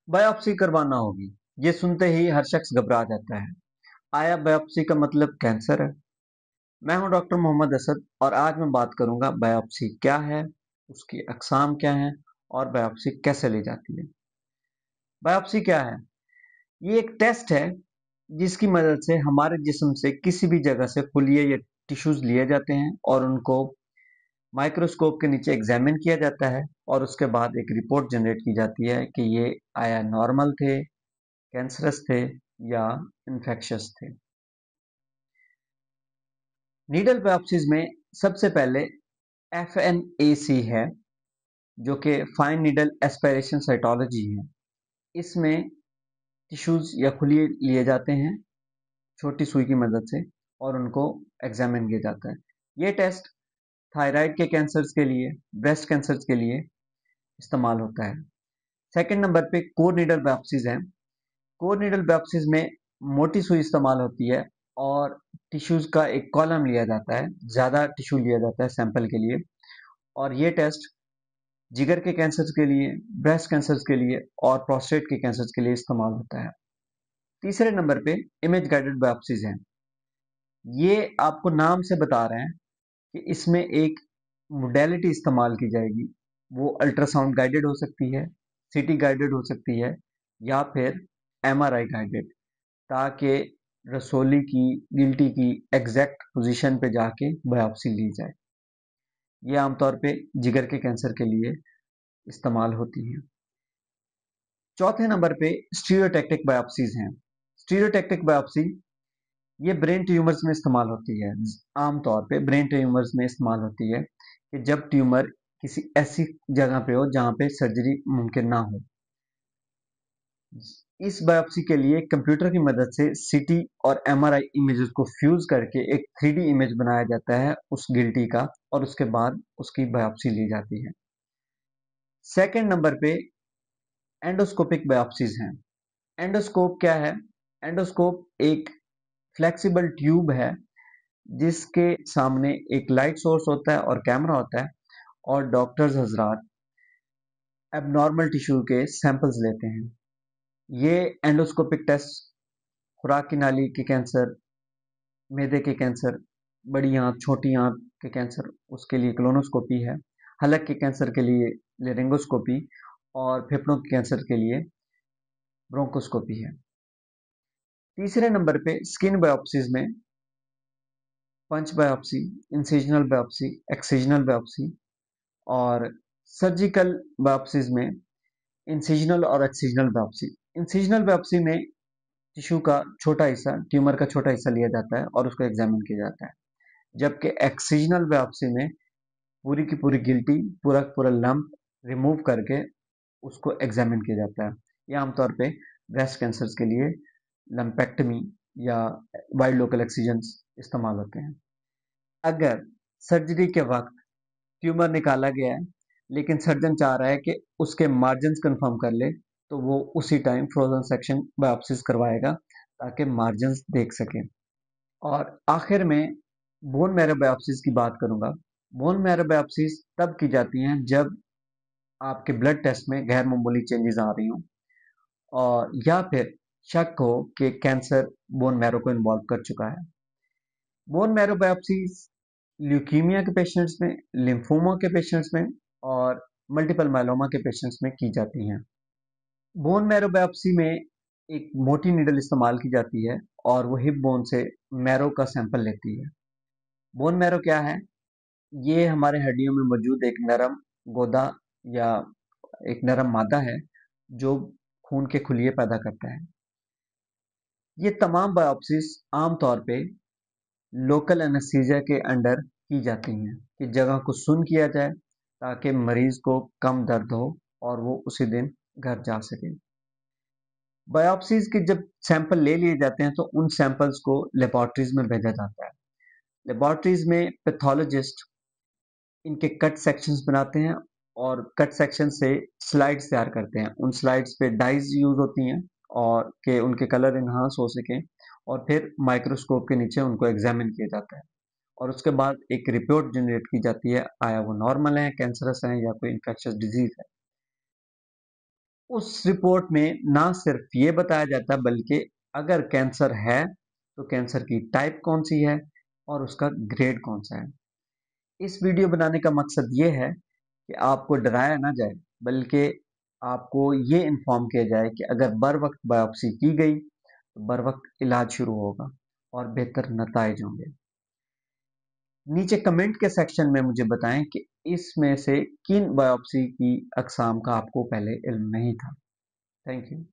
Biopsy करवाना होगी। ये सुनते ही हर शख्स घबरा जाता है। आया बायोप्सी का मतलब कैंसर है? मैं हूं डॉक्टर मोहम्मद असद और आज मैं बात करूंगा बायोप्सी क्या है, उसकी अकसाम क्या है और बायोप्सी कैसे ली जाती है। बायोप्सी क्या है? ये एक टेस्ट है जिसकी मदद से हमारे जिस्म से किसी भी जगह से खुलिए या टिश्यूज लिए जाते हैं और उनको माइक्रोस्कोप के नीचे एग्जामिन किया जाता है और उसके बाद एक रिपोर्ट जनरेट की जाती है कि ये आया नॉर्मल थे, कैंसरस थे या इन्फेक्शियस थे। नीडल बायोप्सीज में सबसे पहले एफएनएसी है, जो कि फाइन नीडल एस्पिरेशन साइटोलॉजी है। इसमें टिश्यूज या खुलिए लिए जाते हैं छोटी सुई की मदद से और उनको एग्जामिन किया जाता है। ये टेस्ट थायराइड के कैंसर्स के लिए, ब्रेस्ट कैंसर्स के लिए इस्तेमाल होता है। सेकंड नंबर पे कोर नीडल बायोप्सीज हैं। कोर नीडल बायोप्सीज में मोटी सुई इस्तेमाल होती है और टिश्यूज का एक कॉलम लिया जाता है, ज़्यादा टिश्यू लिया जाता है सैंपल के लिए। और ये टेस्ट जिगर के कैंसर्स के लिए, ब्रेस्ट कैंसर्स के लिए और प्रोस्टेट के कैंसर्स के लिए इस्तेमाल होता है। तीसरे नंबर पे इमेज गाइडेड बायोप्सीज हैं। ये आपको नाम से बता रहे हैं कि इसमें एक मोडेलिटी इस्तेमाल की जाएगी। वो अल्ट्रासाउंड गाइडेड हो सकती है, सीटी गाइडेड हो सकती है या फिर एमआरआई गाइडेड, ताकि रसोली की, गिल्टी की एग्जैक्ट पोजीशन पे जाके बायोप्सी ली जाए। ये आमतौर पे जिगर के कैंसर के लिए इस्तेमाल होती है। चौथे नंबर पे स्टीरियोटैक्टिक बायोप्सीज हैं। स्टीरियोटैक्टिक बायोप्सी ये ब्रेन ट्यूमर्स में इस्तेमाल होती है। आमतौर पे ब्रेन ट्यूमर्स में इस्तेमाल होती है कि जब ट्यूमर किसी ऐसी जगह पे हो जहाँ पे सर्जरी मुमकिन ना हो। इस बायोप्सी के लिए कंप्यूटर की मदद से सीटी और एमआरआई इमेजेस को फ्यूज करके एक 3D इमेज बनाया जाता है उस गिल्टी का और उसके बाद उसकी बायोप्सी ली जाती है। सेकंड नंबर पे एंडोस्कोपिक बायोप्सीज हैं। एंडोस्कोप क्या है? एंडोस्कोप एक फ्लेक्सिबल ट्यूब है जिसके सामने एक लाइट सोर्स होता है और कैमरा होता है और डॉक्टर्स हजरात एबनॉर्मल टिश्यू के सैंपल्स लेते हैं। ये एंडोस्कोपिक टेस्ट खुराक की नाली के कैंसर, मैदे के कैंसर, बड़ी आंत, छोटी आंत के कैंसर, उसके लिए कोलोनोस्कोपी है। हलक के कैंसर के लिए लेरिंगोस्कोपी और फेफड़ों के कैंसर के लिए ब्रोंकोस्कोपी है। तीसरे नंबर पे स्किन बायोप्सीज में punch biopsy, incisional biopsy, excisional biopsy और सर्जिकल बायोप्सीज में इंसिजनल और एक्सिजनल बायोप्सी। इंसिजनल बायोप्सी में टिश्यू का छोटा हिस्सा, ट्यूमर का छोटा हिस्सा लिया जाता है और उसको एग्जामिन किया जाता है। जबकि एक्सिजनल बायोप्सी में पूरी की पूरी गिल्टी, पूरा पूरा लंप रिमूव करके उसको एग्जामिन किया जाता है। ये आमतौर पे ब्रेस्ट कैंसर्स के लिए लंपेक्टमी या वाइड लोकल एक्सीजन इस्तेमाल होते हैं। अगर सर्जरी के वक्त ट्यूमर निकाला गया है लेकिन सर्जन चाह रहा है कि उसके मार्जिन कंफर्म कर ले, तो वो उसी टाइम फ्रोजन सेक्शन बायोप्सिस करवाएगा ताकि मार्जिन देख सके। और आखिर में बोन मैरो बायोप्सिस की बात करूंगा। बोन मैरो बायोप्सिस तब की जाती हैं जब आपके ब्लड टेस्ट में गैर मामूली चेंजेस आ रही हों और या फिर शक हो कि कैंसर बोन मैरो को इन्वॉल्व कर चुका है। बोन मैरो बायोप्सीज ल्यूकीमिया के पेशेंट्स में, लिम्फोमा के पेशेंट्स में और मल्टीपल माइलोमा के पेशेंट्स में की जाती हैं। बोन मैरो बायोप्सी में एक मोटी नीडल इस्तेमाल की जाती है और वो हिप बोन से मैरो का सैंपल लेती है। बोन मैरो क्या है? ये हमारे हड्डियों में मौजूद एक नरम गोदा या एक नरम मादा है जो खून के खुलिये पैदा करता है। ये तमाम बायोप्सीज आमतौर पे लोकल एनेस्थीसिया के अंडर की जाती हैं कि जगह को सुन्न किया जाए ताकि मरीज को कम दर्द हो और वो उसी दिन घर जा सके। बायोप्सीज के जब सैंपल ले लिए जाते हैं तो उन सैंपल्स को लेबोरेटरीज में भेजा जाता है। लेबोरेटरीज में पैथोलॉजिस्ट इनके कट सेक्शंस बनाते हैं और कट सेक्शन से स्लाइड्स तैयार करते हैं। उन स्लाइड्स पे डाइज यूज होती हैं और कि उनके कलर इन्हांस हो सके और फिर माइक्रोस्कोप के नीचे उनको एग्जामिन किया जाता है और उसके बाद एक रिपोर्ट जनरेट की जाती है, आया वो नॉर्मल है, कैंसरस है या कोई इन्फेक्शियस डिजीज है। उस रिपोर्ट में ना सिर्फ ये बताया जाता है बल्कि अगर कैंसर है तो कैंसर की टाइप कौन सी है और उसका ग्रेड कौन सा है। इस वीडियो बनाने का मकसद ये है कि आपको डराया ना जाए बल्कि आपको ये इन्फॉर्म किया जाए कि अगर बर वक्त बायोप्सी की गई तो बर वक्त इलाज शुरू होगा और बेहतर नताइज होंगे। नीचे कमेंट के सेक्शन में मुझे बताएं कि इसमें से किन बायोप्सी की अकसाम का आपको पहले इल्म नहीं था। Thank you.